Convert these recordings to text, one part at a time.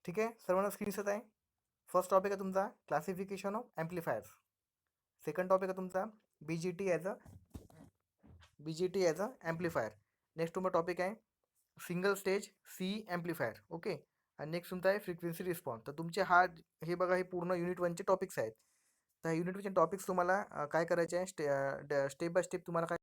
ठीक आहे, सर्वांना स्क्रीन दिसत आहे. फर्स्ट टॉपिक आहे तुमचा classification of amplifiers. Second topic आहे तुमचा B G T as a amplifier. Next तुमचा टॉपिक आहे single stage C amplifier. Okay. आणि नेक्स्ट तुमचा आहे फ्रिक्वेन्सी रिस्पॉन्स. तर तुमचे हे बघा, हे पूर्ण युनिट वनचे टॉपिक्स आहेत. तर युनिट वनचे टॉपिक्स तुम्हाला काय करायचे आहे, स्टेप बाय स्टेप तुम्हाला काय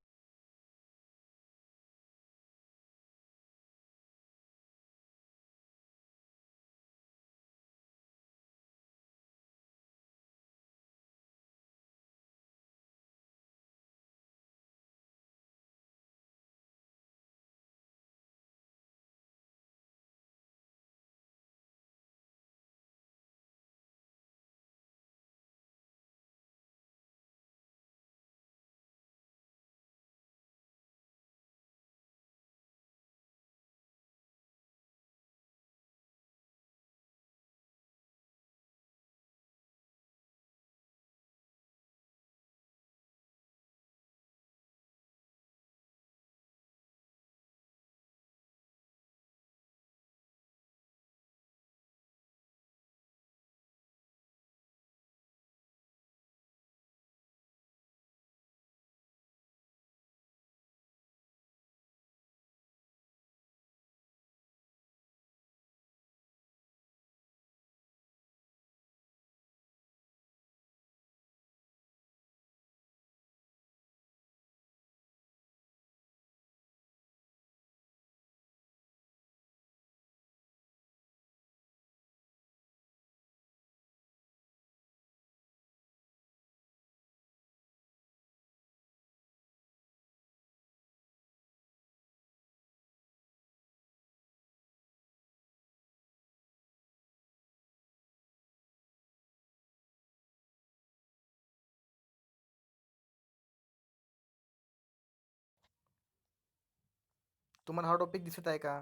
तुम्हाला हा टॉपिक दिसत आहे का?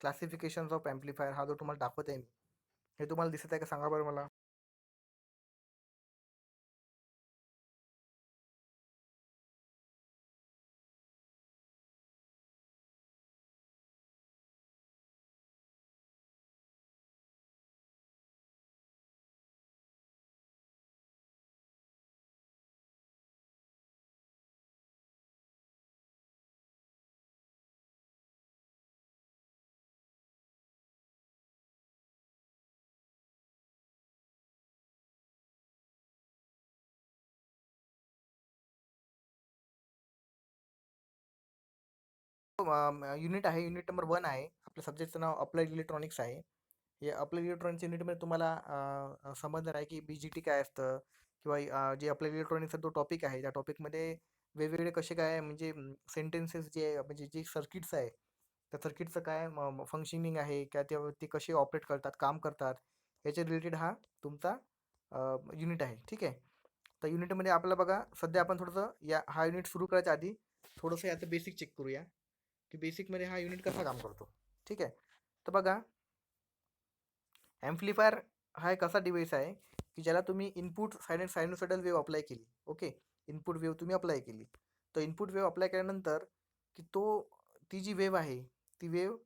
क्लासिफिकेशन ऑफ ॲम्प्लिफायर हा जो तुम्हाला दाखवत आहे मी, हे तुम्हाला दिसत आहे का? सांगा बरं मला. युनिट आहे, युनिट नंबर 1 आहे. आपल्या सब्जेक्टचं नाव अप्लाइड इलेक्ट्रॉनिक्स आहे. या अप्लाइड इलेक्ट्रॉनिक्स युनिटमध्ये तुम्हाला समजणार आहे की बी-जी-टी काय असतं, किंवा जे अप्लाइड इलेक्ट्रॉनिक्सचा जो टॉपिक आहे, त्या टॉपिकमध्ये वेगवेगळे कसे काय, म्हणजे सेंटेन्सेस जे म्हणजे जे सर्किट्स आहे, त्या सर्किटचं काय फंक्शनिंग आहे का, ते कसे ऑपरेट करतात, काम करतात, याच्या रिलेटेड हा तुमचा युनिट आहे. ठीक आहे. तर युनिटमध्ये आपल्याला बघा, सध्या आपण थोडंसं हा युनिट सुरू करायच्या आधी थोडंसं याचं बेसिक चेक करूया की बेसिकमध्ये हा युनिट कसा काम करतो. ठीक आहे. तर बघा, ॲम्प्लिफायर हा एक असा डिव्हाइस आहे की ज्याला तुम्ही इनपुट सायनोसॉइडल वेव्ह अप्लाय केली. ओके. इनपुट वेव्ह तुम्ही अप्लाय केली. तर इनपुट वेव्ह अप्लाय केल्यानंतर की ती जी वेव्ह आहे, ती वेव्ह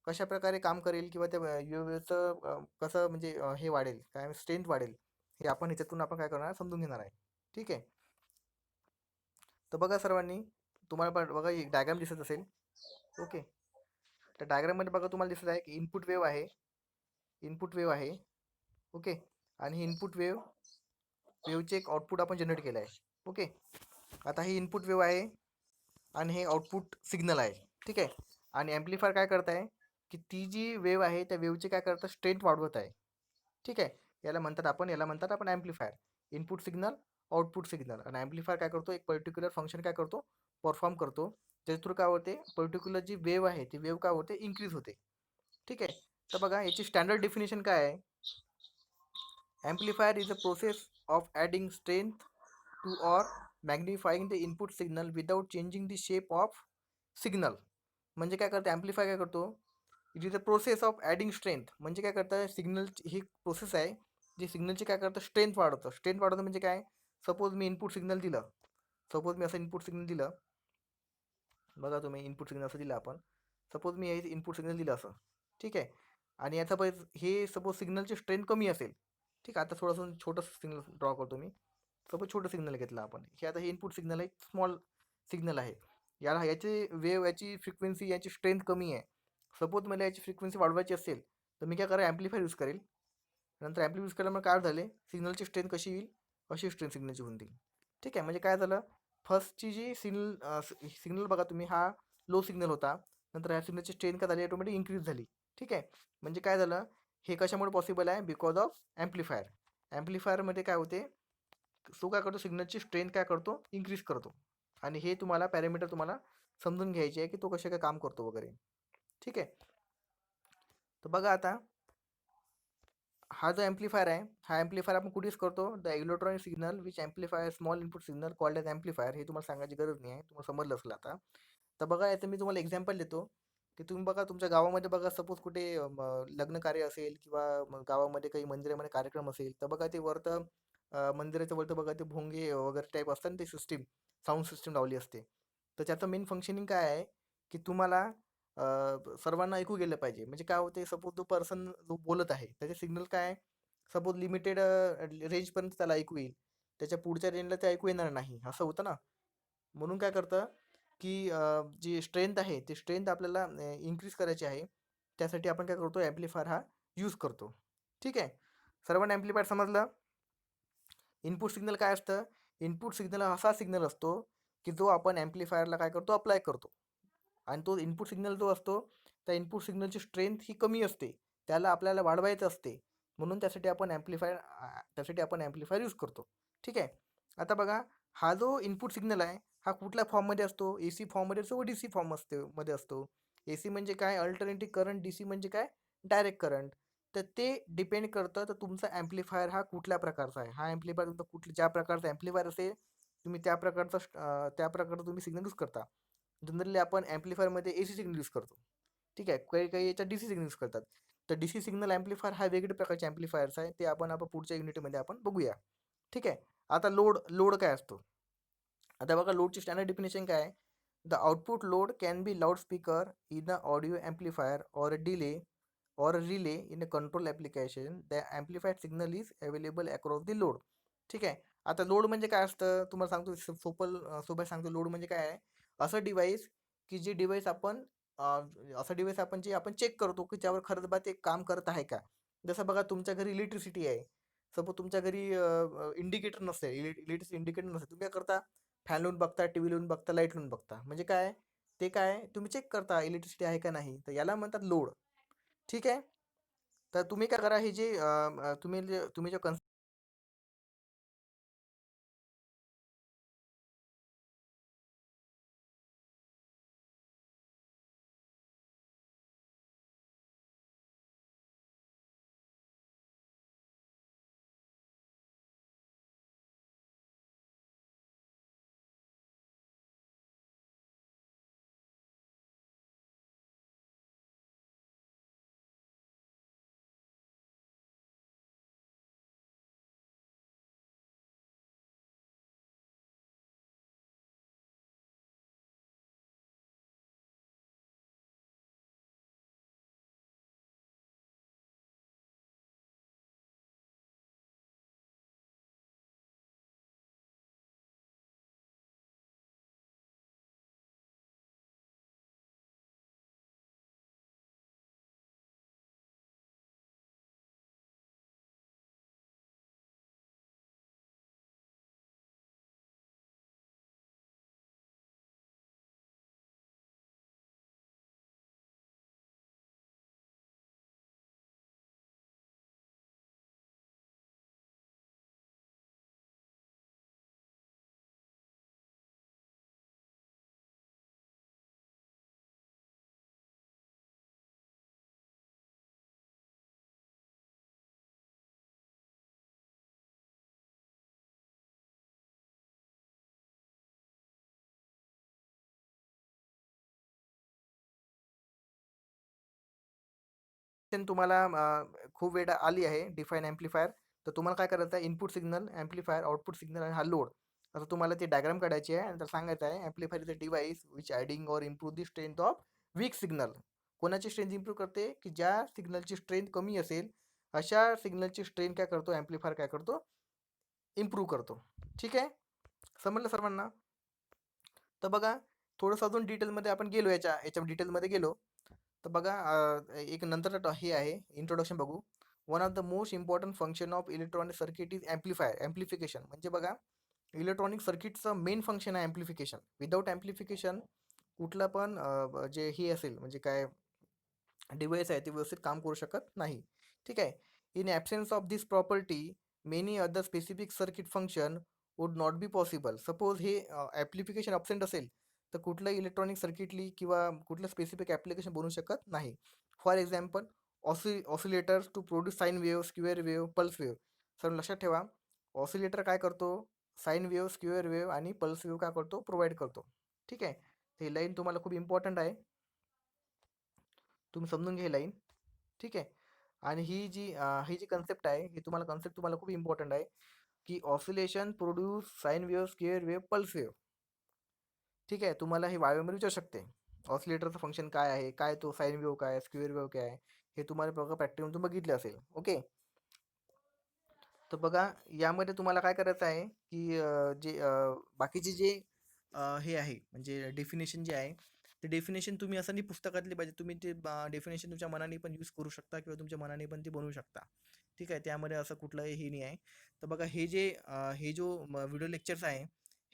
कशा प्रकारे काम करेल, किंवा त्या वेव्हचं कसं म्हणजे हे वाढेल, काय स्ट्रेंथ वाढेल, हे आपण ह्याच्यातून आपण काय करणार, समजून घेणार आहे. ठीक आहे. तर बघा सर्वांनी, तुम्हाला बघा एक डायग्राम दिसत असेल. ओके. त्या डायग्राममध्ये बघा, तुम्हाला दिसत आहे की इनपुट वेव्ह आहे. ओके. आणि ही वेव्हचे एक आउटपुट आपण जनरेट केलं आहे. ओके. आता ही इनपुट वेव्ह आहे आणि हे आउटपुट सिग्नल आहे. ठीक आहे. आणि ॲम्प्लिफायर काय करत आहे की ती जी वेव्ह आहे, त्या वेव्हचे काय करतं, स्ट्रेंथ वाढवत आहे. ठीक आहे. याला म्हणतात आपण amplifier. Input signal, output signal. आणि ॲम्प्लिफायर काय करतो, एक पर्टिक्युलर फंक्शन काय करतो, परफॉर्म करतो. त्याच्या थ्रू काय होते, पर्टिक्युलर जी वेव्ह आहे, ती वेव्ह काय होते, इन्क्रीज होते. ठीक आहे. तर बघा, याची स्टँडर्ड डेफिनेशन काय आहे. Amplifier is a process of adding strength to or magnifying the input signal without changing the shape of signal. म्हणजे काय करतं ॲम्प्लिफाय, काय करतो, it is a process of adding strength. म्हणजे काय करतं, सिग्नल ही प्रोसेस आहे जी सिग्नलची काय करतं, स्ट्रेंथ वाढवतं म्हणजे काय, सपोज मी इनपुट सिग्नल दिलं. सपोज मी असं इनपुट सिग्नल दिलं. बघा तुम्ही, इनपुट सिग्नल असं दिलं आपण. सपोज मी हे इनपुट सिग्नल दिलं असं. ठीक आहे. आणि याचा हे सपोज सिग्नलची स्ट्रेंथ कमी असेल. ठीक आहे, आता थोडंसं छोटंसं सिग्नल ड्रॉ करतो मी. सपोज छोटं सिग्नल घेतलं आपण. हे आता हे इनपुट सिग्नल आहे, स्मॉल सिग्नल आहे. याची वेव्ह, याची फ्रिक्वेन्सी, याची स्ट्रेंथ कमी आहे. सपोज मला याची फ्रिक्वेन्सी वाढवायची असेल तर मी काय करेन, ॲम्प्लिफायर यूज करेल. नंतर ॲम्प्लिफायर यूज केल्यामुळे काय झाले, सिग्नलची स्ट्रेंथ कशी येईल, अशी स्ट्रेंथ सिग्नलची होऊन जाईल. ठीक आहे, म्हणजे काय झालं, फर्स्टची जी सिग्नल बघा तुम्ही, हा लो सिग्नल होता. नंतर ह्या सिग्नलची स्ट्रेंथ काय झाली, ऑटोमॅटिक इन्क्रीज झाली. ठीक आहे, म्हणजे काय झालं, हे कशामुळे पॉसिबल आहे, बिकॉज ऑफ ॲम्प्लिफायर. ॲम्प्लिफायरमध्ये काय होते, तो काय करतो, सिग्नलची स्ट्रेंथ काय करतो, इन्क्रीज करतो. आणि हे तुम्हाला पॅरामीटर तुम्हाला समजून घ्यायचे आहे की तो कशा काय काम करतो वगैरे. ठीक आहे, तर बघा आता, हा जो ॲम्प्लिफायर आहे, हा ॲम्प्लिफायर आपण कुठेच करतो, the electronic signal which amplifier small input signal called as amplifier. हे तुम्हाला सांगायची गरज नाही आहे, तुम्हाला समजलं असेल आता. तर बघा, याचं मी तुम्हाला एक्झाम्पल देतो की तुम्ही बघा तुमच्या गावामध्ये बघा, सपोज कुठे लग्न कार्य असेल किंवा गावामध्ये काही मंदिरामध्ये कार्यक्रम असेल, तर बघा ते वरतं मंदिराच्या वरतं बघा ते भोंगे वगैरे टाईप असतात ते सिस्टीम, साऊंड सिस्टीम लावली असते. तर त्याचं मेन फंक्शनिंग काय आहे की तुम्हाला सर्वांना ऐकू गेलं पाहिजे. म्हणजे काय होते, सपोज तो पर्सन जो बोलत आहे त्याचे सिग्नल काय, सपोज लिमिटेड रेंजपर्यंत त्याला ऐकू येईल, त्याच्या पुढच्या रेंजला ते ऐकू येणार नाही, असं होतं ना. म्हणून काय करतं की जी स्ट्रेंथ आहे ती स्ट्रेंथ आपल्याला इन्क्रीज करायची आहे. त्यासाठी आपण काय करतो, ॲम्प्लिफायर हा यूज करतो. ठीक आहे, सर्वांना ॲम्प्लिफायर समजलं. इनपुट सिग्नल काय असतं, इनपुट सिग्नल असा सिग्नल असतो की जो आपण ॲम्प्लिफायरला काय करतो, अप्लाय करतो. आणि तो इनपुट सिग्नल जो असतो, त्या इनपुट सिग्नलची स्ट्रेंथ ही कमी असते, त्याला आपल्याला वाढवायचं असते. म्हणून त्यासाठी आपण ॲम्प्लिफायर यूज करतो. ठीक आहे, आता बघा, हा जो इनपुट सिग्नल आहे, हा कुठल्या फॉर्ममध्ये असतो, ए सी फॉर्ममध्ये असतो व डी सी मध्ये असतो. ए सी म्हणजे काय, अल्टरनेटिव्ह करंट. डी सी म्हणजे काय, डायरेक्ट करंट. तर ते डिपेंड करतं तर तुमचा ॲम्प्लिफायर हा कुठल्या प्रकारचा आहे. हा ॲम्प्लिफायर तुमचा ज्या प्रकारचा ॲम्प्लिफायर असेल, तुम्ही त्या प्रकारचा तुम्ही सिग्नल यूज करता. जनरली आपण ॲम्प्लिफायरमध्ये ए सी सिग्नल यूज करतो. ठीक आहे, काही काही याच्यात डी सी सिग्नल यूज करतात. तर डी सी सिग्नल ॲम्प्लिफायर हा वेगळ्या प्रकारचे ॲम्प्लिफायर्स आहे, ते आपण पुढच्या युनिटमध्ये आपण बघूया. ठीक आहे, आता लोड काय असतो. आता बघा, लोडची स्टँडर्ड डेफिनेशन काय आहे, the output load can be loud speaker in a audio amplifier or relay in a control application. The amplified signal is available across the load. ठीक आहे, आता लोड म्हणजे काय असतं, तुम्हाला सांगतो, सोबत सांगतो. लोड म्हणजे काय आहे, असं डिव्हाइस की जे डिव्हाइस आपण जे आपण चेक करतो की त्यावर खरंच बा ते काम करत आहे का. जसं बघा, तुमच्या घरी इलेक्ट्रिसिटी आहे, सपोज तुमच्या घरी इंडिकेटर नसते, इलेक्ट्रिसिटी इंडिकेटर नसते, तुम्ही काय करता, फॅन लावून बघता, टी व्ही लावून बघता, लाईट लावून बघता. म्हणजे काय, ते काय, तुम्ही चेक करता इलेक्ट्रिसिटी आहे का नाही, तर याला म्हणतात लोड. ठीक आहे, तर तुम्ही काय करा, हे जे तुम्ही जे तुम्हाला खूप वेळ आली आहे, डिफाईन ॲम्प्लिफायर. तर तुम्हाला काय करायचं आहे, input signal, amplifier, output signal आणि हा लोड. आता तुम्हाला ते डायग्राम काढायची आहे आणि त्याला सांगायचं आहे, amplifier is a device which adding or improve the strength of weak signal. कोणाची स्ट्रेंथ इम्प्रूव्ह करते? की ज्या सिग्नलची स्ट्रेंथ कमी असेल अशा सिग्नलची स्ट्रेंथ काय करतो, ॲम्प्लिफायर काय करतो, इम्प्रूव्ह करतो. ठीक आहे, समजलं सर्वांना? तर बघा, थोडंसं अजून डिटेलमध्ये आपण गेलो, याच्या डिटेलमध्ये गेलो तर बघा, एक नंतर हे आहे इंट्रोडक्शन बघू. One of the most important function of electronic circuit is amplification. म्हणजे बघा, इलेक्ट्रॉनिक सर्किटचं मेन फंक्शन आहे ॲम्प्लिफिकेशन. विदाऊट ॲम्प्लिफिकेशन कुठला पण जे हे असेल म्हणजे काय डिव्हाइस आहे ते व्यवस्थित काम करू शकत नाही. ठीक आहे. In absence of this property many other specific circuit function would not be possible. Suppose हे ॲप्लिफिकेशन अब्सेंट असेल तर कुठलं इलेक्ट्रॉनिक सर्किटली किंवा कुठलं स्पेसिफिक ॲप्लिकेशन बनवू शकत नाही. For example, oscillators to produce sine wave, square wave, pulse wave. Sir लक्षात ठेवा, ऑसिलेटर काय करतो, साईन वेव्ह, स्क्वेअर वेव्ह आणि पल्स वेव्ह काय करतो, प्रोव्हाइड करतो. ठीक आहे, ही लाईन तुम्हाला खूप इम्पॉर्टंट आहे, तुम्ही समजून घ्या लाईन. ठीक आहे. आणि ही जी कन्सेप्ट आहे, ही तुम्हाला खूप इम्पॉर्टंट आहे, की oscillation produce sine wave, square wave, pulse wave. ठीक आहे, तुम्हाला हे वायओमध्ये विचारू शकते, ऑसिलेटरचं फंक्शन काय आहे, काय तो साईन वेव्ह काय, स्क्वेअर वेव्ह काय आहे, हे तुम्हाला बघा प्रॅक्टिकल बघितले असेल. ओके. तर बघा, यामध्ये तुम्हाला काय करायचं आहे, की बाकीचे जे हे आहे म्हणजे डेफिनेशन जे आहे ते डेफिनेशन तुम्ही असं नाही पुस्तकातली पाहिजे, तुम्ही ते डेफिनेशन तुमच्या मनाने पण यूज करू शकता किंवा तुमच्या मनाने पण ते बनवू शकता. ठीक आहे, त्यामध्ये असं कुठलंही हे नाही आहे. तर बघा, हे जो व्हिडिओ लेक्चर्स आहे,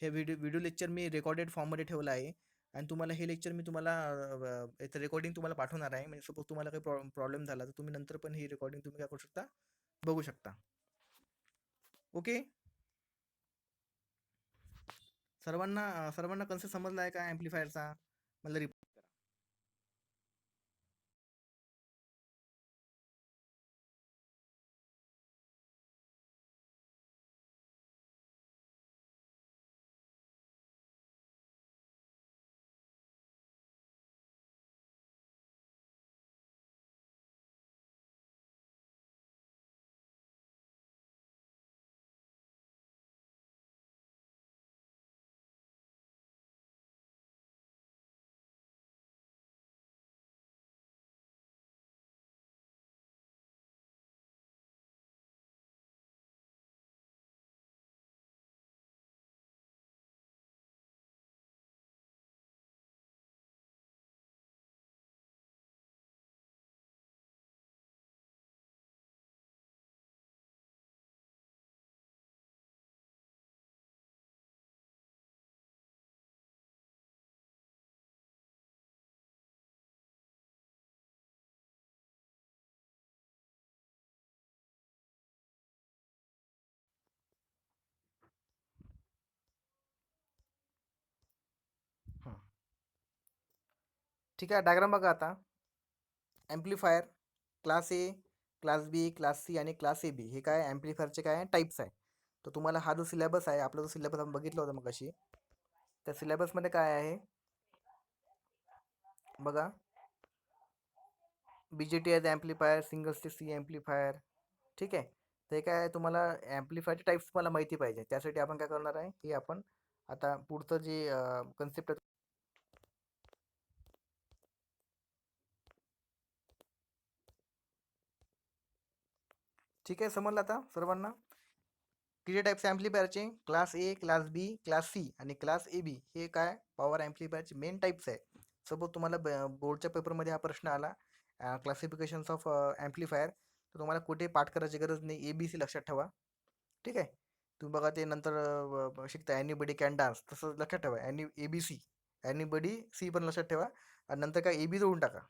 हे व्हिडिओ लेक्चर मी रेकॉर्डेड फॉर्ममध्ये ठेवलं आहे. आणि तुम्हाला हे लेक्चर मी तुम्हाला याचं रेकॉर्डिंग तुम्हाला पाठवणार आहे. म्हणजे सपोज तुम्हाला काही प्रॉब्लेम झाला तर तुम्ही नंतर पण ही रेकॉर्डिंग तुम्ही काय करू शकता, बघू शकता. ओके. सर्वांना कन्सेप्ट समजला आहे का ॲम्प्लिफायरचा? मला हं. ठीक आहे, डायग्राम बघा आता. Amplifier class A, class B, class C आणि क्लास ए बी हे काय ॲम्प्लिफायरचे काय टाईप्स आहे. तर तुम्हाला हा जो सिलेबस आहे, आपला जो सिलेबस आपण बघितला होता मग अशी, त्या सिलेबसमध्ये काय आहे बघा, BJT as amplifier, single stage C amplifier. ठीक आहे, ते काय तुम्हाला ॲम्प्लिफायरचे टाईप्स तुम्हाला माहिती पाहिजे, त्यासाठी आपण काय करणार आहे, हे आपण आता पुढचं जे कन्सेप्ट आहे. ठीक आहे, समजलं आता सर्वांना? किती टाईप्स ॲम्प्लिफायरचे? Class A, class B, class C आणि क्लास ए बी हे काय पॉवर ॲम्प्लिफायरचे मेन टाईप्स आहे. सपोज तुम्हाला बोर्डच्या पेपरमध्ये हा प्रश्न आला, क्लासिफिकेशन्स ऑफ ॲम्प्लिफायर, तर तुम्हाला कुठे पाठ करायची गरज नाही, ABC लक्षात ठेवा. ठीक आहे, तुम्ही बघा ते नंतर शिकता एनीबडी कॅन डान्स, तसं लक्षात ठेवा, ABC, एनीबडी सी पण लक्षात ठेवा आणि नंतर काय AB जोडून टाका.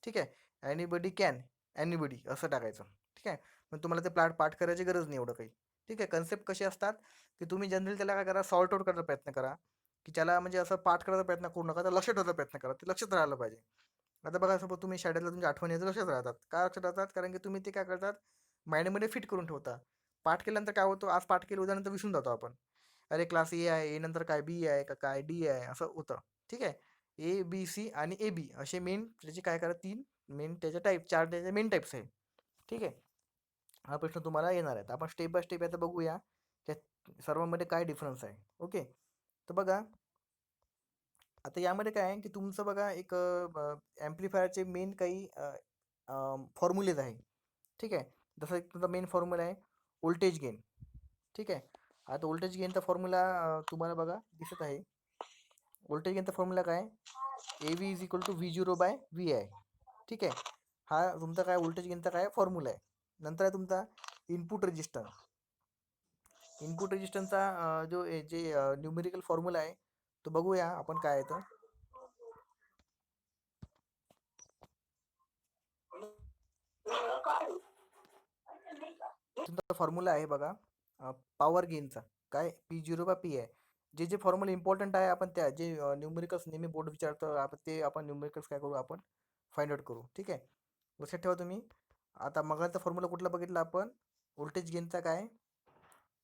ठीक आहे, एनीबडी कॅन, एनीबडी असं टाकायचं. ठीक आहे, मग तुम्हाला ते पाठ करायची गरज नाही एवढं काही. ठीक आहे, कन्सेप्ट कसे असतात की तुम्ही जनरली त्याला काय करा, सॉर्ट आउट करायचा प्रयत्न करा, की त्याला म्हणजे असं पाठ करायचा प्रयत्न करू नका, तर लक्षात ठेवायचा प्रयत्न करा, ते लक्षात राहायला पाहिजे. आता बघा, सपोज तुम्ही शाळेतल्या तुमच्या आठवणी याचं लक्षात राहतात, का लक्षात राहतात, कारण की तुम्ही ते काय करतात, माइंडमध्ये फिट करून ठेवता. पाठ केल्यानंतर काय होतं, आज पाठ केलं उद्यानंतर विसरून जातो आपण. अरे क्लास ए आहे, ए नंतर काय बी आहे का, काय डी आहे, असं होतं. ठीक आहे, ABC आणि AB असे मेन त्याचे काय करा, 3 मेन त्याचे टाईप, 4 त्याचे मेन टाईप्स आहे. ठीक आहे, हा प्रश्न तुम्हाला येणार आहे. तर आपण स्टेप बाय स्टेप आता बघूया त्या सर्वांमध्ये काय डिफरन्स आहे. ओके, तर बघा, आता यामध्ये काय आहे की तुमचं बघा एक ॲम्प्लिफायरचे मेन काही फॉर्म्युलेज आहे. ठीक आहे. जसं एक तुमचा मेन फॉर्म्युला आहे व्होल्टेज गेन. ठीक आहे. आता व्होल्टेज गेनचा फॉर्म्युला तुम्हाला बघा दिसत आहे. व्होल्टेज गेनचा फॉर्म्युला काय A V is equal to V zero by V I. ठीक आहे. हा तुमचा काय व्होल्टेज गेनचा काय फॉर्म्युला आहे. नंतर आहे तुमचा इनपुट रेजिस्टन्स. इनपुट रेजिस्टन्सचा जे न्यूमेरिकल फॉर्म्युला आहे तो बघूया आपण काय आहे तर. तुमचा फॉर्म्युला आहे बघा पॉवर गेनचा काय पी झिरो बा पी आहे. जे जे फॉर्म्युला इम्पॉर्टंट आहे आपण त्या जे न्यूमेरिकल्स नेहमी बोर्ड विचारतं आपण ते आपण न्यूमेरिकल्स काय करू आपण फाइंड आउट करू. ठीक आहे. लक्षात ठेवा तुम्ही. आता मगाचा फॉर्म्युला कुठला बघितला आपण व्होल्टेज गेनचा काय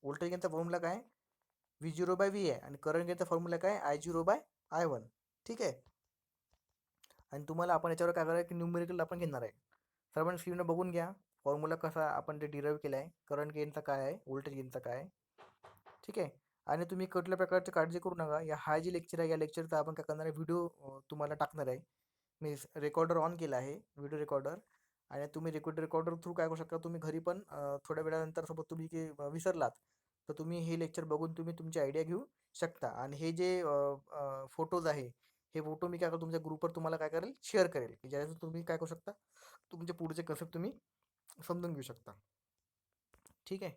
व्होल्टेज गेनचा फॉर्म्युला काय व्ही झिरो बाय व्ही आहे आणि करंट गेनचा फॉर्म्युला काय I zero by I one. ठीक आहे. आणि तुम्हाला आपण याच्यावर काय करायचं की न्यूमेरिकल आपण घेणार आहे. सर्वांनी स्क्रीनवर बघून घ्या फॉर्म्युला कसा आपण ते डिराईव्ह केला आहे. करंट गेनचा काय आहे व्होल्टेज गेनचा काय आहे. ठीक आहे. आणि तुम्ही कुठल्या प्रकारची काळजी करू नका. हा जे लेक्चर आहे या लेक्चरचा आपण काय करणार आहे व्हिडिओ तुम्हाला टाकणार आहे. मी रेकॉर्डर ऑन केला आहे व्हिडिओ रेकॉर्डर. आणि तुम्ही रेकॉर्डर थ्रू काय करू शकता तुम्ही घरी पण थोड्या वेळानंतर सोबत तुम्ही की विसरलात तर तुम्ही हे लेक्चर बघून तुम्ही तुमची आयडिया घेऊ शकता. आणि हे जे फोटोज आहे हे फोटो मी काय करेल तुमच्या ग्रुपवर तुम्हाला काय करेल शेअर करेल की ज्याच्यातून तुम्ही काय करू शकता तुमचे पुढचे कन्सेप्ट तुम्ही समजून घेऊ शकता. ठीक आहे.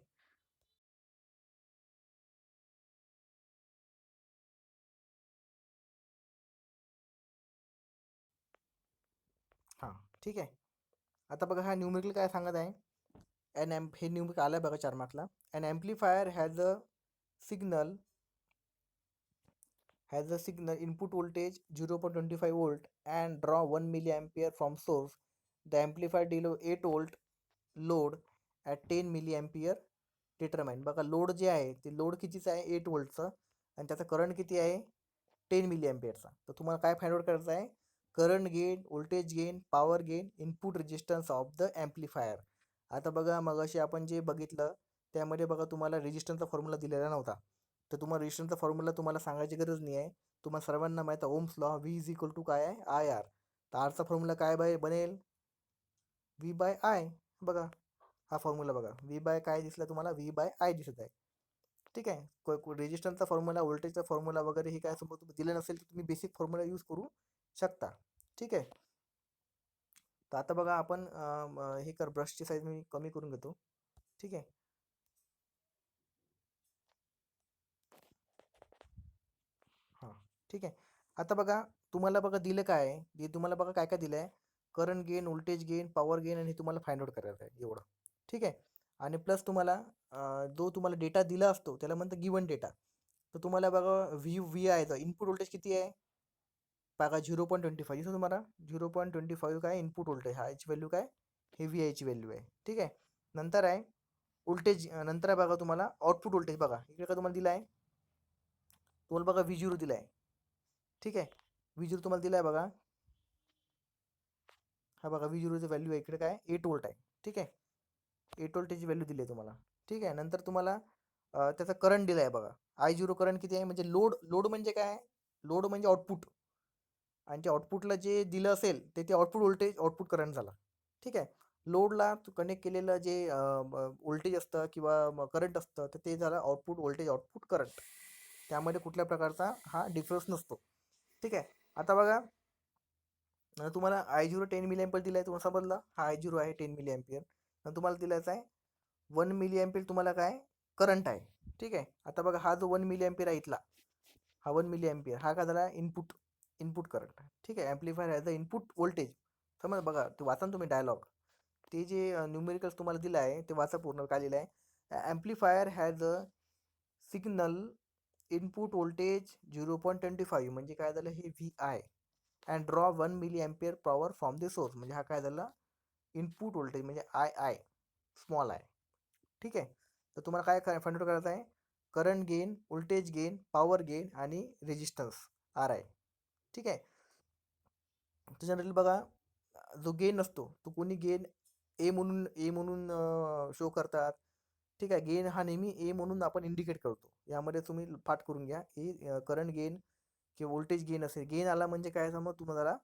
हां. ठीक आहे. आता बघा हा न्यूमेरिकल काय सांगत आहे हे न्यूमेरिकल आलं बघा 4 मार्कला. An amplifier signal has a signal input voltage 0.25 volt and draw 1 milliampere from source. The amplifier deal 8 volt load at 10 milliampere determine. बघा लोड जे आहे ते लोड कितीचं आहे 8 वोल्टचं आणि त्याचा करंट किती आहे 10 मिलीअम्पियरचा. तर तुम्हाला काय फाइंड आउट करायचं आहे current gain voltage gain power gain input resistance of the amplifier. आता बघा मगाशी आपण जे बघितलं त्यामध्ये बघा तुम्हाला रेजिस्टन्सचा फॉर्म्युला दिलेला नव्हता. तर तुम्हाला रेजिस्टन्सचा फॉर्म्युला तुम्हाला सांगायची गरज नाही आहे. तुम्हाला सर्वांना माहीत आहे Ohm's law V is equal to काय आहे आय आर. तर आरचा फॉर्म्युला काय बनेल व्ही बाय आय. बघा हा फॉर्म्युला बघा व्ही बाय काय दिसला तुम्हाला व्ही बाय आय दिसत आहे. ठीक आहे. रेजिस्टन्सचा फॉर्म्युला व्होल्टेजचा फॉर्म्युला वगैरे हे काय समजा तुम्ही दिलं नसेल तर तुम्ही बेसिक फॉर्म्युला यूज करू शकता. ठीक आहे. तर आता बघा आपण हे कर ब्रशची साईज मी कमी करून घेतो. ठीक आहे. हां. ठीक आहे. आता बघा तुम्हाला बघा दिलं काय आहे तुम्हाला बघा काय काय दिलं आहे current gain voltage gain power gain आणि हे तुम्हाला फाइंड आउट करायचं आहे एवढं. ठीक आहे. आणि प्लस तुम्हाला जो तुम्हाला डेटा दिला असतो त्याला म्हणतं गिवन डेटा. तर तुम्हाला बघा व्ही आहे तर इनपुट व्होल्टेज किती आहे बघा 0.25 दिसतं तुम्हाला 0.25 काय इनपुट व्होल्टेज हा याची व्हॅल्यू काय हे व्ही आयची व्हॅल्यू आहे. ठीक आहे. नंतर आहे व्होल्टेज नंतर आहे बघा तुम्हाला आउटपुट व्होल्टेज बघा इकडे काय तुम्हाला दिलं आहे तुम्हाला बघा व्ही झिरो दिला आहे. ठीक आहे. व्ही झिरो तुम्हाला दिला आहे बघा हा बघा व्ही झिरोची व्हॅल्यू आहे इकडे काय 8 वोल्ट आहे. ठीक आहे. 8 वोल्टेजची व्हॅल्यू दिली आहे तुम्हाला. ठीक आहे. नंतर तुम्हाला त्याचा करंट दिला आहे बघा आय झिरो करंट किती आहे म्हणजे लोड लोड म्हणजे काय लोड म्हणजे आउटपुट आणि ते आउटपुटला जे दिलं असेल ते आउटपुट व्होल्टेज आउटपुट करंट झाला. ठीक आहे. लोडला कनेक्ट केलेलं जे व्होल्टेज असतं किंवा करंट असतं तर ते झालं आउटपुट व्होल्टेज आउटपुट करंट. त्यामध्ये कुठल्या प्रकारचा हा डिफरन्स नसतो. ठीक आहे. आता बघा तुम्हाला आय झिरो 10 मिली एम्पियर दिला आहे तुम्हाला समजलं हा आय झिरो आहे 10 मिली एम्पियर. तुम्हाला दिलायचा आहे 1 मिली एम्पियर तुम्हाला काय करंट आहे. ठीक आहे. आता बघा हा जो 1 मिली एम्पियर आहे इथला हा 1 मिली एम्पियर हा काय झाला इनपुट इनपुट करंट. ठीक आहे. Amplifier as a input voltage समज बघा ते वाचा ना तुम्ही डायलॉग ते जे न्यूमेरिकल्स तुम्हाला दिलं आहे ते वाचा पूर्ण काय लिहिलं आहे amplifier has a signal input voltage 0.25 म्हणजे काय झालं हे V I and draw 1 milli ampere power from the source म्हणजे हा काय झाला इनपुट व्होल्टेज म्हणजे आय आय स्मॉल आय. ठीक आहे. तर तुम्हाला काय फाइंड आउट करायचं आहे current gain voltage gain power gain आणि रेजिस्टन्स आर आय. ठीक आहे. तर जनरली बघा जो गेन असतो तो कोणी गेन ए म्हणून शो करतात. ठीक आहे. गेन हा नेहमी ए म्हणून आपण इंडिकेट करतो. यामध्ये तुम्ही पाठ करून घ्या ए करंट गेन की व्होल्टेज गेन असेल. गेन आला म्हणजे काय समज तुम्हाला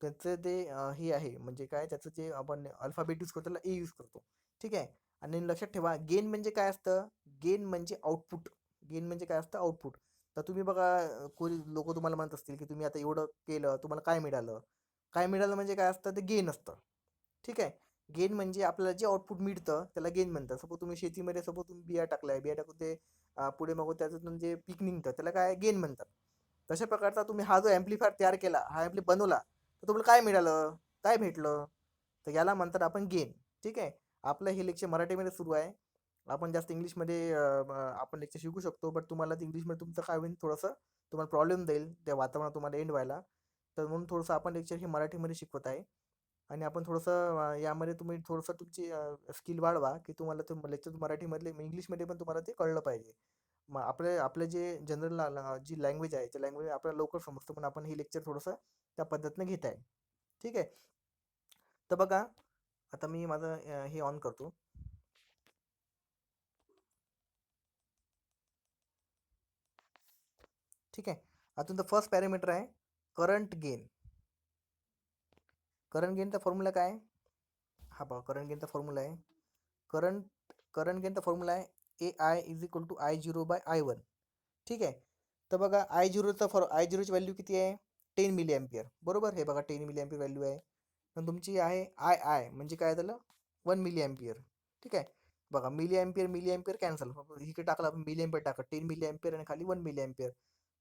त्याचं ते हे आहे म्हणजे काय त्याचं जे आपण अल्फाबेट यूज करतो त्याला ए यूज करतो. ठीक आहे. आणि लक्षात ठेवा गेन म्हणजे काय असतं? गेन म्हणजे आउटपुट. गेन म्हणजे काय असतं? आउटपुट. तर तुम्ही बघा कोणी लोक तुम्हाला म्हणत असतील की तुम्ही आता एवढं केलं तुम्हाला काय मिळालं? काय मिळालं म्हणजे काय असतं? ते गेन असतं. ठीक आहे. गेन म्हणजे आपल्याला जे आउटपुट मिळतं त्याला गेन म्हणतात. सपोज तुम्ही शेतीमध्ये सपोज तुम्ही बिया टाकलाय, बिया टाकून ते पुढे मग त्याच्यातून जे पीक निघतं त्याला काय गेन म्हणतात. तशा प्रकारचा तुम्ही हा जो ॲम्प्लिफायर तयार केला, हा ॲम्प्ली बनवला, तर तुम्हाला काय मिळालं? काय भेटलं? तर याला म्हणतात आपण गेन. ठीक आहे. आपलं हे लेक्चर मराठीमध्ये सुरू आहे. आपण जास्त इंग्लिशमध्ये आपण लेक्चर शिकू शकतो, बट तुम्हाला ते इंग्लिशमध्ये तुमचं काय होईल थोडंसं तुम्हाला प्रॉब्लेम देईल त्या वातावरणात तुम्हाला एंड व्हायला. तर म्हणून थोडंसं आपण लेक्चर हे मराठीमध्ये शिकवत आहे. आणि आपण थोडंसं यामध्ये तुम्ही थोडंसं तुमची स्किल वाढवा की तुम्हाला ते लेक्चर मराठीमधले इंग्लिशमध्ये पण तुम्हाला ते कळलं पाहिजे. मग आपलं जे जनरल जी लँग्वेज आहे त्या लँग्वेज आपल्याला लवकर समजतं पण आपण हे लेक्चर थोडंसं त्या पद्धतीने घेत आहे. ठीक आहे. तर बघा आता मी माझं हे ऑन करतो. ठीक आहे. आता तुमचं फर्स्ट पॅरामीटर आहे करंट गेन. करंट गेनचा फॉर्म्युला काय? हा बघा करंट गेनचा फॉर्म्युला आहे. करंट करंट गेनचा फॉर्म्युला आहे AI = I0/I1. ठीक आहे. तर बघा I0ची व्हॅल्यू किती आहे? 10 मिली अँपिअर. बरोबर. हे बघा 10 मिली अँपिअर व्हॅल्यू आहे. पण तुमची आहे आय म्हणजे काय झालं? 1 मिली अँपिअर. ठीक आहे. बघा मिली अँपिअर कॅन्सल. इकडे टाकला आपण मिली अँपिअर टाका. 10 मिली अँपिअर आणि खाली 1 मिली अँपिअर.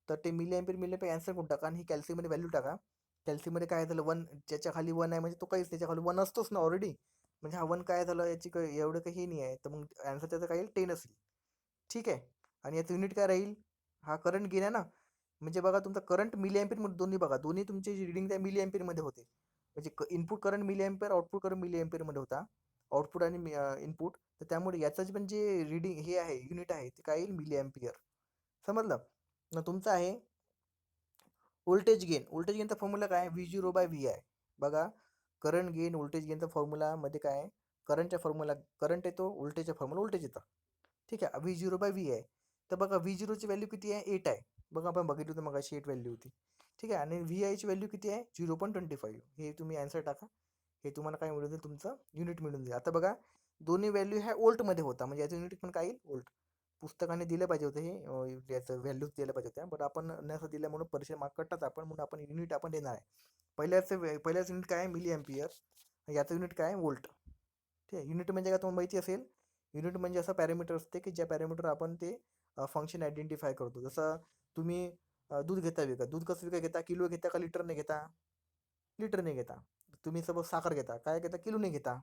तर ते मिली अँपिअर कॅन्सल करून टाका आणि ही कॅल्सीमध्ये व्हॅल्यू टाका. कॅल्सीमध्ये काय झालं 1 ज्याच्या खाली 1 आहे म्हणजे तो काहीच त्याच्या खाली 1 असतोच ना ऑलरेडी. म्हणजे हा 1 काय झालं याची काही एवढं काही नाही आहे. तर मग आन्सर त्याचा काय येईल 10 असेल. ठीक आहे. आणि याचं युनिट काय राहील? हा करंट गेन आहे ना. म्हणजे बघा तुमचा करंट मिली अँपिअरमध्ये दोन्ही बघा दोन्ही तुमची रिडिंग त्या मिली अँपिअरमध्ये होते. म्हणजे input current milliampere output current मिली अँपिअरमध्ये होता. आउटपुट आणि इनपुट. तर त्यामुळे याचं पण जे रिडिंग हे आहे युनिट आहे ते काय येईल मिली अँपिअर. समजलं? मग तुमचं आहे व्होल्टेज गेन. व्होल्टेज गेनचा फॉर्म्युला काय? V0/Vi. बघा करंट गेन व्होल्टेज गेनचा फॉर्म्युला मध्ये काय आहे? करंटच्या फॉर्म्युला करंट येतो व्होल्टेजच्या फॉर्म्युला व्होल्टेज येतं. ठीक आहे. V0/Vi आहे. तर बघा V0ची व्हॅल्यू किती आहे? 8 आहे. बघा आपण बघितलं होतं मगाशी 8 व्हॅल्यू होती. ठीक आहे. आणि VI ची व्हॅल्यू किती आहे? 0.25. हे तुम्ही आन्सर टाका. हे तुम्हाला काय मिळून जाईल? तुमचं युनिट मिळून जाईल. आता बघा दोन्ही व्हॅल्यू ह्या व्होल्टमध्ये होता म्हणजे याचं युनिट पण काय येईल? व्होल्ट. पुस्तकाने दिलं पाहिजे होतं हे याचं व्हॅल्यूज दिलं पाहिजे होत्या बट आपण नसं दिल्यामुळे परीक्षा मार्क कटतात आपण म्हणून आपण युनिट आपण देणार आहे. पहिल्याच युनिट काय आहे? Milli ampere. याचं युनिट काय आहे? व्होल्ट. ठीक आहे. युनिट म्हणजे काय तुम्हाला माहिती असेल? युनिट म्हणजे असं पॅरामीटर असते की ज्या पॅरामीटर आपण ते फंक्शन आयडेंटिफाय करतो. जसं तुम्ही दूध घेता विकत. दूध कसं विकत घेता? किलो घेता का लिटरने घेता? लिटरने घेता. तुम्ही सपोज साखर घेता. काय घेता? किलोने घेता.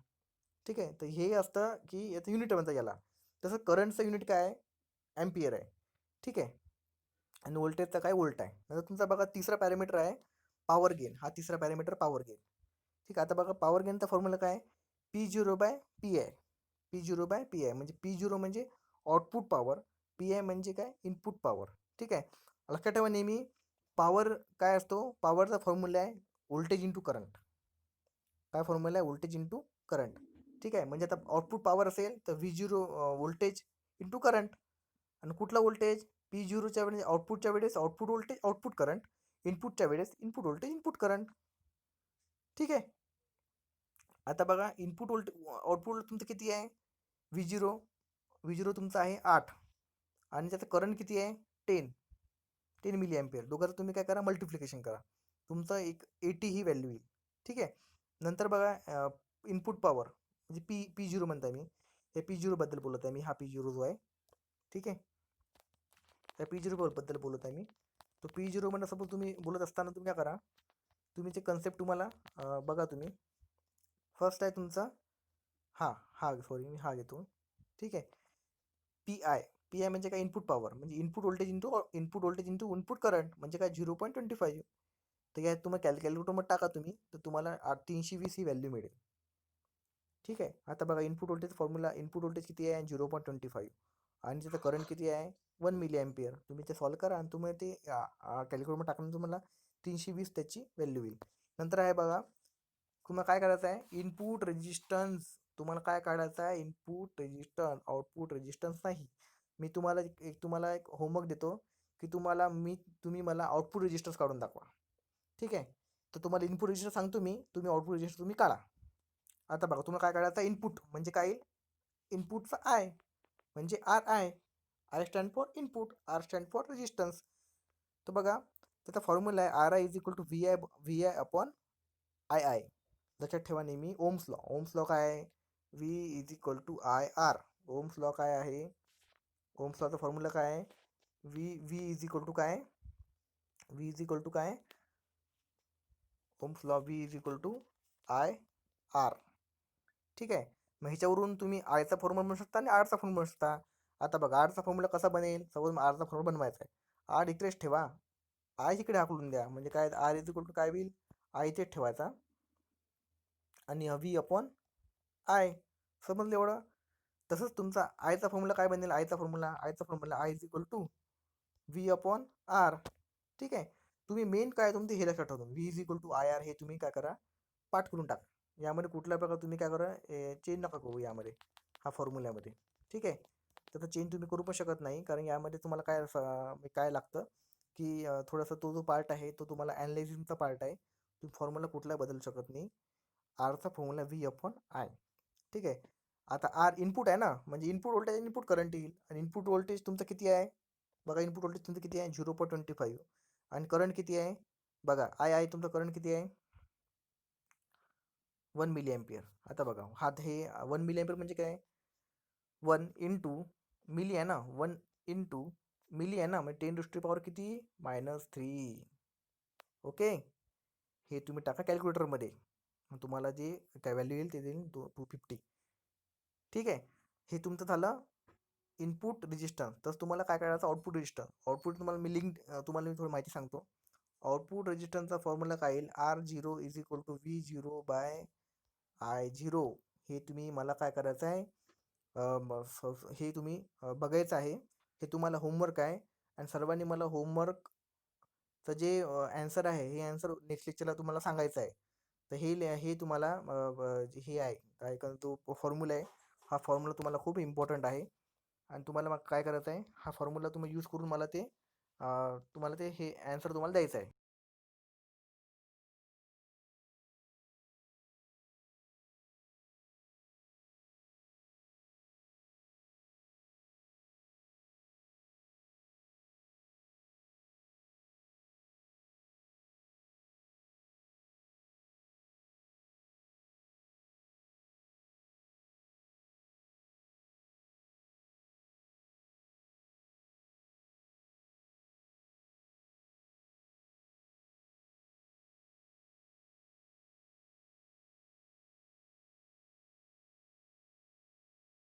ठीक आहे. तर हे असतं की याचं युनिट म्हणतात याला. तसं करंटचं युनिट काय आहे? अँपिअर आहे. ठीक आहे. आणि व्होल्टेजचा काय? व्होल्ट आहे. नंतर तुमचा बघा तिसरा पॅरामीटर आहे पॉवर गेन. हा तिसरा पॅरामीटर पॉवर गेन. ठीक आहे. आता बघा पॉवर गेनचा फॉर्म्युला काय? P0/Pi. P0/Pi म्हणजे P0 म्हणजे आउटपुट पॉवर. Pi म्हणजे काय? Input power. ठीक आहे. लक्षात ठेवा नेहमी पॉवर काय असतो? पॉवरचा फॉर्म्युला आहे व्होल्टेज इंटू करंट. काय फॉर्म्युला आहे? Voltage into current. ठीक आहे. म्हणजे आता आउटपुट पॉवर असेल तर V0 व्होल्टेज इंटू करंट. आणि कुठला व्होल्टेज? P0च्या वेळेस आउटपुटच्या वेळेस आउटपुट व्होल्टेज आउटपुट करंट. इनपुटच्या वेळेस इनपुट व्होल्टेज इनपुट करंट. ठीक आहे. आता बघा इनपुट व्होल्टेज आउटपुट तुमचं किती आहे? V0. V0 तुमचा आहे 8 आणि त्याचं करंट किती आहे? 10 मिली अँपिअर. दोघांचं तुम्ही काय करा? मल्टिप्लिकेशन करा. तुमचं एक 80 ही व्हॅल्यू येईल. ठीक आहे. नंतर बघा इनपुट पॉवर म्हणजे P0 म्हणताय मी. हे P0 बद्दल बोलत आहे मी. हा P0 जो आहे. ठीक आहे. त्या P0 बद्दल बोलत आहे मी. तो P0 म्हणून सपोज तुम्ही बोलत असताना तुम्ही काय करा? तुम्ही ते कन्सेप्ट तुम्हाला बघा तुम्ही. फर्स्ट आहे तुमचा हा सॉरी मी हा घेतो. ठीक आहे. पी आय म्हणजे काय? इनपुट पॉवर म्हणजे input voltage into input current म्हणजे काय? 0.25. तर या तुम्हाला कॅल्क्युलेटरमध्ये टाका तुम्ही तर तुम्हाला 320 ही व्हॅल्यू मिळेल. ठीक आहे. आता बघा input voltage formula input voltage किती आहे? 0.25 आणि त्याचं करंट किती आहे? 1 मिली अँपिअर. तुम्ही ते सॉल्व करा आणि तुम्ही ते कॅल्क्युलेटरमध्ये टाकून तुम्हाला 320 त्याची व्हॅल्यू येईल. नंतर आहे बघा तुम्हाला काय करायचं आहे? Input resistance. तुम्हाला काय काढायचं आहे? इनपुट रेजिस्टन्स आउटपुट रेजिस्टन्स नाही. मी तुम्हाला एक होमवर्क देतो की तुम्ही मला आउटपुट रजिस्टर्स काढून दाखवा. ठीक आहे. तर तुम्हाला इनपुट रजिस्टर सांगतो मी, तुम्ही आउटपुट रजिस्टर तुम्ही काढा. आता बघा तुम्हाला काय काढायचं, इनपुट म्हणजे काय येईल, इनपुटचा आय म्हणजे R I stand for input, R stand for resistance. तर बघा त्याचा फॉर्म्युला आहे R I is equal to V I upon I I. लक्षात ठेवा नेहमी ओम्स लॉ काय आहे, V is equal to I R. Ohm's law काय आहे, ओम्स लॉचा फॉर्म्युला काय आहे, V V is equal to काय, व्ही इज इक्वल टू काय, Ohm's law V is equal to I R. ठीक आहे. मग ह्याच्यावरून तुम्ही आयचा फॉर्म्युला म्हणू शकता आणि आरचा फॉर्म्युला म्हणू शकता. आता बघा आरचा फॉर्म्युला कसा बनेल, सपोज आरचा फॉर्म्युला बनवायचा आहे, आर इकडेच ठेवा, आय इकडे हाकलून द्या, म्हणजे काय आर इज इक्वल टू काय होईल, आय इथेच ठेवायचा आणि व्ही अपॉन आय. समजलं एवढं. तसंच तुमचा आयचा फॉर्म्युला काय बनेल, आयचा formula I is equal to V upon R. ठीक आहे. तुम्ही मेन काय तुमचे हे लक्षात ठेवतो, V is equal to I R हे तुम्ही काय करा, पाठ करून टाका. यामध्ये कुठल्या प्रकार तुम्ही काय करा, चेंज नका करू यामध्ये, हा फॉर्म्युल्यामध्ये. ठीक आहे. तर चेंज तुम्ही करू पण शकत नाही, कारण यामध्ये तुम्हाला काय लागतं की थोडासा तो जो पार्ट आहे तो तुम्हाला ॲनालिझिसचा पार्ट आहे. तुम्ही फॉर्म्युला कुठला बदलू शकत नाही. आरचा फॉर्म्युला व्ही अपॉन आय. ठीक आहे. आता आर इनपुट आहे ना, म्हणजे इनपुट व्होल्टेज आणि इनपुट करंट येईल. आणि इनपुट व्होल्टेज तुमचं किती आहे बघा, इनपुट व्होल्टेज तुमचं किती आहे 0.25. आणि करंट किती आहे बघा, आय आय तुमचं करंट किती आहे 1 मिली एम्पियर. आता बघा हा हे 1 मिली एम्पियर म्हणजे काय, 1 इंटू मिली आहे ना, 1 इंटू मिली आहे ना, म्हणजे 10 टू द पॉवर किती -3. ओके. हे तुम्ही टाका कॅल्क्युलेटरमध्ये, तुम्हाला जे काय व्हॅल्यू येईल ते देईल 250. ठीक आहे. हे तुमचं झालं इनपुट रजिस्टर. तर तुम्हाला काय करायचं, आउटपुट रजिस्टर. आउटपुट तुम्हाला तुम्हाला मी थोडी माहिती सांगतो. आउटपुट रजिस्टरचा फॉर्म्युला काय येईल, R zero is equal to V zero by I zero. हे तुम्ही मला काय करायचं आहे, हे तुम्ही बघायचं आहे. हे तुम्हाला होमवर्क आहे. आणि सर्वांनी मला होमवर्कचं जे ॲन्सर आहे हे ॲन्सर नेक्स्ट लेक्चरला तुम्हाला सांगायचं आहे. तर हे तुम्हाला हे आहे काय का तो फॉर्म्युला आहे, हा फॉर्म्युला तुम्हाला खूप इम्पॉर्टंट आहे. आणि तुम्हाला मग काय करायचं आहे, हा फॉर्म्युला तुम्ही यूज करून मला ते तुम्हाला ते हे ॲन्सर तुम्हाला द्यायचं आहे.